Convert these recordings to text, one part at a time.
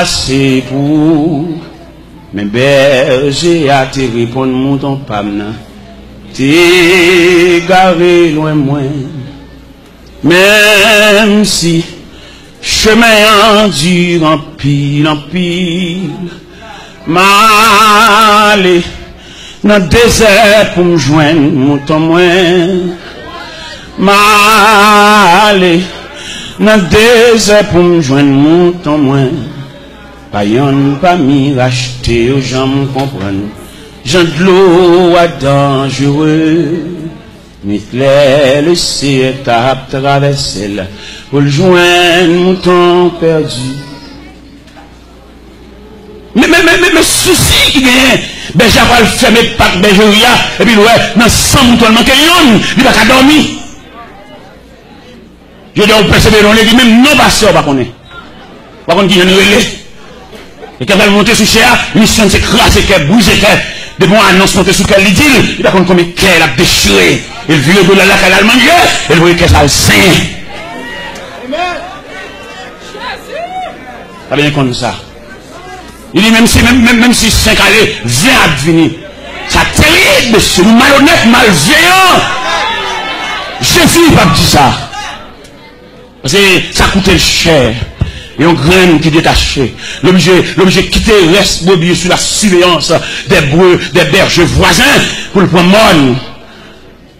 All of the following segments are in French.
assez pour mes bergers à te répondre mon pamna. T'es garé loin moins. Même si chemin dur en pile, m'aller dans le désert pour me joindre mon temps moins. M'aller dans le désert pour me joindre mon temps moins. Pas y'en pas mis racheter aux gens me comprennent. Jean de l'eau à dangereux. Mitlè le ciel t'a traversé là pour le joindre mon temps perdu. Mais souci qui vient, ben j'avais le fermer pas bergeria et puis ouais, dans 100 moutons manqué yon, il va pas dormir. Je dois persévérer, on dit même non passeur pas connaît. Pas contre qui vient nous relais. Et quand elle monter sur cher, mission c'est craser qu'elle bouger qu'elle de bon annonce monter sur quel dit, il va contre combien qu'elle a déchiré. Il vit de la qu'elle a mangé, elle voit qu'elle a le saint. Pas bien comme ça. Il dit même si 5 années, 20 à venir. Ça terrible, monsieur, malhonnête, malveillant. Jésus n'a pas dit ça. Parce que ça coûtait cher. Et on graine qui détachait. L'objet quitter reste mobile sous la surveillance des bœufs, des bergers voisins pour le prendre mon,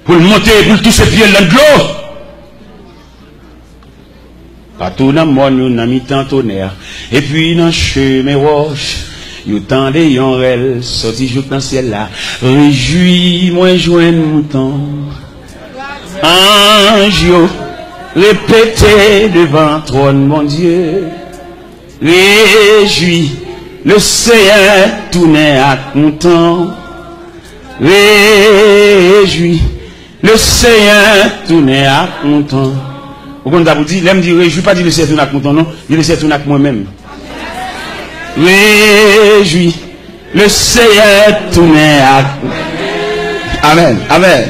pour le monter, pour le toucher pied dans l'eau. Partout dans le monde, on a mis tant tonnerre. Et puis dans le chemin roche, il y a tant de yonrel sorti jour dans le ciel là. Réjouis-moi, joindre mon temps. Ange, répétez devant trône, mon Dieu. Réjouis, le Seigneur tourne à content. Réjouis, le Seigneur tourne à content. Vous comprenez, vous dites, l'aime dire, réjouis pas dire le Seigneur tourne à content, non, il le Seigneur tourne à moi-même. Réjouis, le Seigneur tourne à Amen, amen.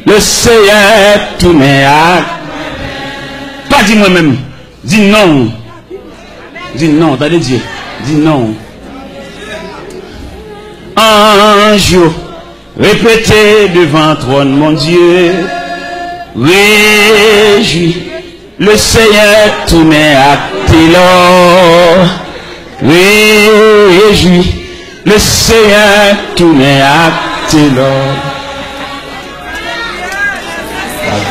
Le Seigneur tourne à pas dit moi-même, dis non. Dis non, t'as dit Dieu. Dis non. Ange, répétez devant trône, mon Dieu. Réjouis, le Seigneur tourne à Télor. Réjouis, le Seigneur tourne à Télor.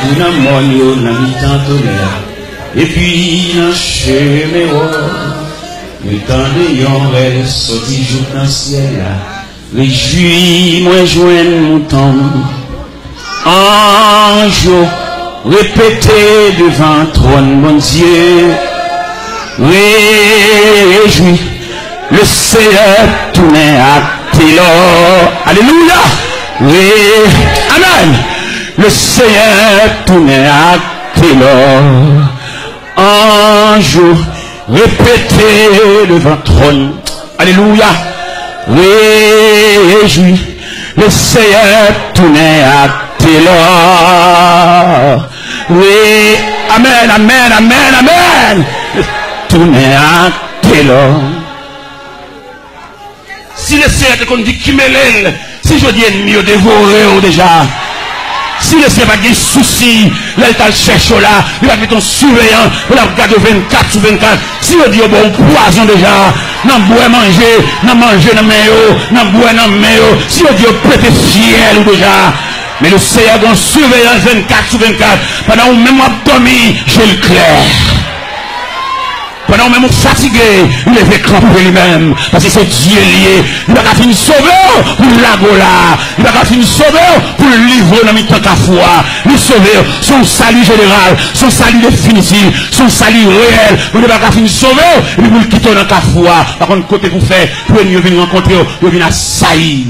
Tout dans mon lieu, dans le temps tonnerre. Et puis, dans le chemin, le temps de yonrel, sorti jour dans le ciel. Réjouis-moi, joindre mon temps. Ange, répétez devant trône, mon Dieu. Réjouis, le Seigneur tourne à Télor. Alléluia. Amen. Le Seigneur tourne à Télor. Ange, répétez devant trône. Alléluia. Réjouis, le Seigneur tourne à Télor. Oui, amen, amen, amen, amen. Tourne à Télor. Si le Seigneur te dit qui me l'aile, si je dis ennemi, dévoré déjà. Si le Seigneur n'a pas de soucis, là il cherche là, il va mettre ton surveillant, il va regarder 24 sur 24. Si il dit bon poison déjà, non boire manger, non manger dans mayo, non boire dans mayo, si il dit prêter fiel déjà. Mais le Seigneur a une surveillance 24 sur 24. Pendant où même dormi, j'ai le clair. Pendant même fatigué, il est fait cramper lui-même. Parce que c'est Dieu lié. Il va finir sauveur pour l'agola. Il va finir sauveur pour le livre dans le temps qu'à foi. Le sauveur, son salut général, son salut définitif, son salut réel. Il va finir sauveur et puis vous le quittez dans la foi. Par contre, côté pour faire, pour venir rencontrer, vous venir assaillir.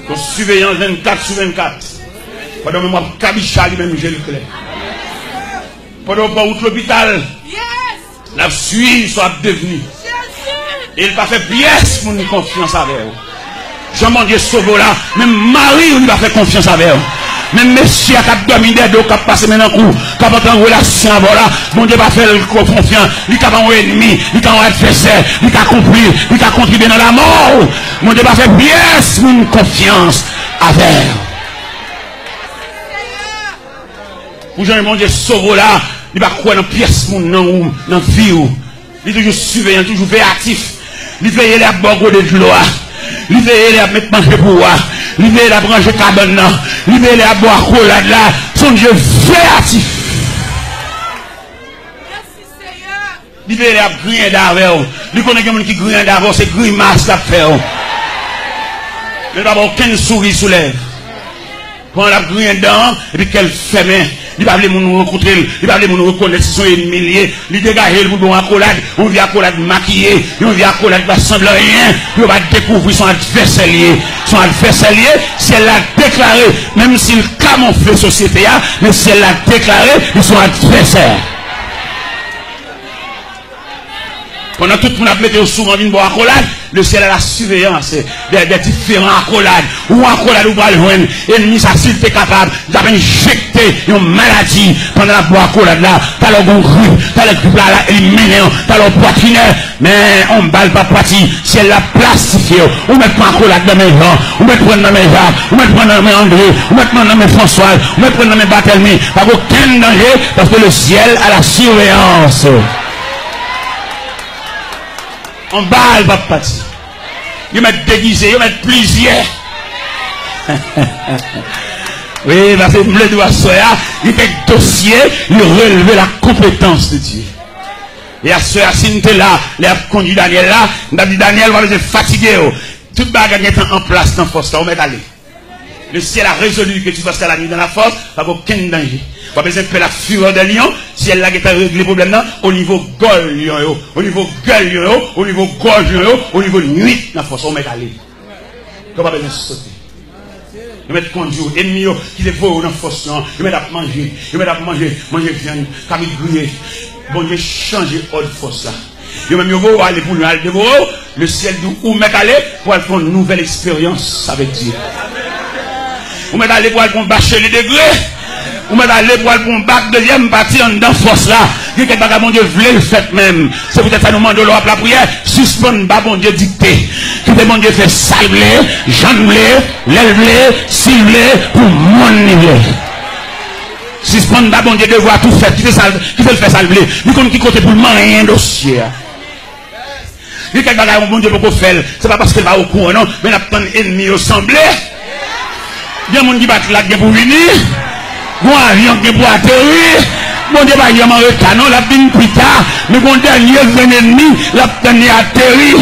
Donc, surveillance 24 sur 24. Pendant que moi, Kabicha lui-même, j'ai le clair. Pendant que l'hôpital, la suite soit devenue. Et il va faire pièce pour nous confiance avec vous. Jean mon Dieu sauve là, même Marie, il va faire confiance avec vous. Même monsieur qui a dormi des dos, qui a passé maintenant coup, qui a pas en relation avec là, mon Dieu va faire confiance, lui qui a un ennemi, lui qui a un adversaire, lui qui a compris, lui qui a contribué dans la mort. Mon Dieu va faire bien une confiance avec. Pour Jean mon Dieu sauve là, il va croire dans pièce mon nom, dans vie. Il est toujours surveillant, toujours véatif. Il veille à boire de l'eau. Il veille à mettre manger pour moi. Il veille à brancher cabane. Il veille à boire cola là. Son Dieu véatif. Il veille à griller d'avant. Il connaît quelqu'un qui grille d'avant, c'est grimace à faire. Il n'a pas aucune souris sous lèvres. Quand la grille dedans, et puis qu'elle ferme. Il va aller nous rencontrer, il va aller nous reconnaître si sont humiliés. Il dégage le boudon à accolade, on vient accolade maquillé, on vient accolade pas semblant rien, il va découvrir son adversaire lié. Son adversaire lié, si elle l'a déclaré, même s'il camoufle la société, mais si elle l'a déclaré, ils sont adversaires. Pendant tout le monde a mis souvent une bonne accolade, le ciel a la surveillance des différents accolades. Ou accolade ou pas le joindre. Ennemi, ça s'il était capable d'injecter une maladie pendant la bonne accolade là. T'as le bon grippe, t'as le grippe là, éliminé, t'as le poitrinaire. Mais on ne balle pas poitrine. Si elle l'a plastifié, on met pas accolade dans mes gens, on met prendre dans mes Jacques, on met prendre dans mes André, on met prendre dans mes François, on met prendre dans mes Barthélemy. Pas aucun danger parce que le ciel a la surveillance. On balle pas parti. Ils mettent déguisé, ils mettent plusieurs. Oui, parce que le doigt soya, il fait dossier, il relever la compétence de Dieu. Et à ce assinté là, les conduit Daniel là, on a dit Daniel va être fatigué. Toute bagarre est en place dans la force, on met aller. Le ciel a résolu que tu vas estar la nuit dans la force, pas aucun danger. Pas besoin de faire la fureur des lions, si elle a réglé les problèmes au niveau gueule, au niveau gueule, au niveau gorge, au niveau nuit, dans la force, on met aller. On pas besoin de sauter. Ils mettent conduire, ennemis qui est beau dans la force, ils mettent à manger, manger viande, comme grillé. Bon Dieu, changer ordre force là. Ils même aller pour aller dévorer, le ciel d'où mettre aller pour aller faire une nouvelle expérience avec Dieu. Vous mettez aller pour aller bâcher les degrés. Vous mettez aller pour aller bac deuxième partie en dans force là. Il y a quelqu'un bon Dieu voulait le fait même. C'est peut-être ça nous demande de l'eau la prière. Suspendre pas bon Dieu dicté. Qui te bon Dieu fait salblé, janblé, l'élevlé, ciblé pour mon niveau. Suspendre pas bon Dieu devoir tout faire. Qui fait le faire salblé. Nous comme qui côté pour le rien dossier. Il y a quelqu'un bon Dieu pour faire. C'est pas parce qu'il va au courant non, mais la prendre ennemi au semblé. Il y a des gens qui battent là pour venir. Bon avion qui pour atterrir. Bon Dieu va y avoir un canon, la fin plus tard. Mais bon dernier ennemi, la dernier atterri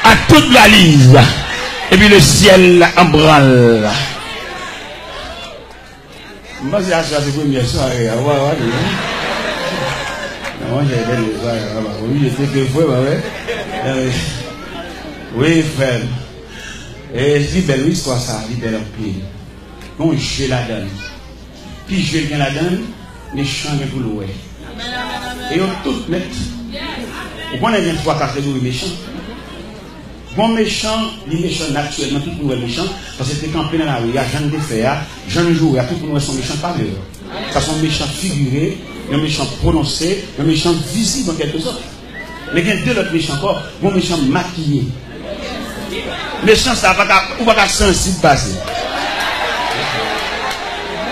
à toute la lise. Et puis le ciel en branle. Moi, c'est la première soirée. Moi, j'ai fait les soirées. Oui, j'étais deux fois, oui, frère. Et je dis, belle histoire, ça, je dis, belle en pied. Donc, je la donne. Puis, je viens la donne, les champs de pour l'ouest. Et on tout net. Vous connaissez bien 3 4 jours méchants. Bon méchant, les méchants naturellement, tout le monde est méchant. Parce que c'est campé dans la rue, il y a gens de faire, gens de jouer, tout le monde sont méchants par eux. Ça sont méchants figurés, un méchant prononcé, un méchant visible en quelque sorte. Mais il y a deux autres méchants encore, bon méchant maquillé. Méchant, ça va pas sensible passer.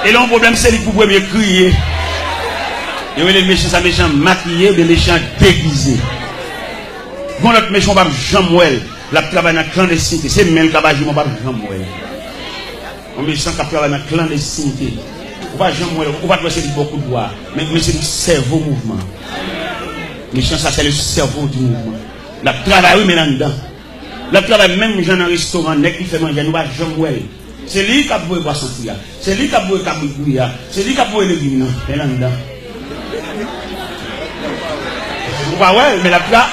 Et là, le problème, c'est qu'il faut premier crier. Il y a les méchants, ça méchant maquillé, des méchants déguisés. Bon, l'autre méchant, pas Jean-Mouel, la travail dans la clandestinité. C'est même le travail, je ne pas Jean-Mouel. Un méchant qui travaille dans la clandestinité. On va Jean-Mouel, on va c'est beaucoup de bois, mais c'est le cerveau mouvement. Méchant, ça, c'est le cerveau du mouvement. La travail, oui, mais là-dedans. La travail, même dans un restaurant, qui fait manger, nous va Jean-Mouel. C'est lui qui a besoin de boisson fouilla. C'est lui qui a besoin de cabouille. C'est lui qui a besoin de légumes. Et là-dedans. Vous voyez, ouais, mais la plat.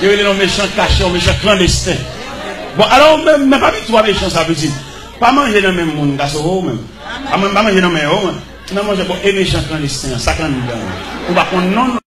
Il y a des méchants cachés, des méchants clandestins. Bon, alors, même pas du tout méchants, ça veut dire. Pas manger dans le même monde, ça même. Pas manger dans le même monde. Non, manger pour les méchants clandestins, ça quand nous. On va prendre non.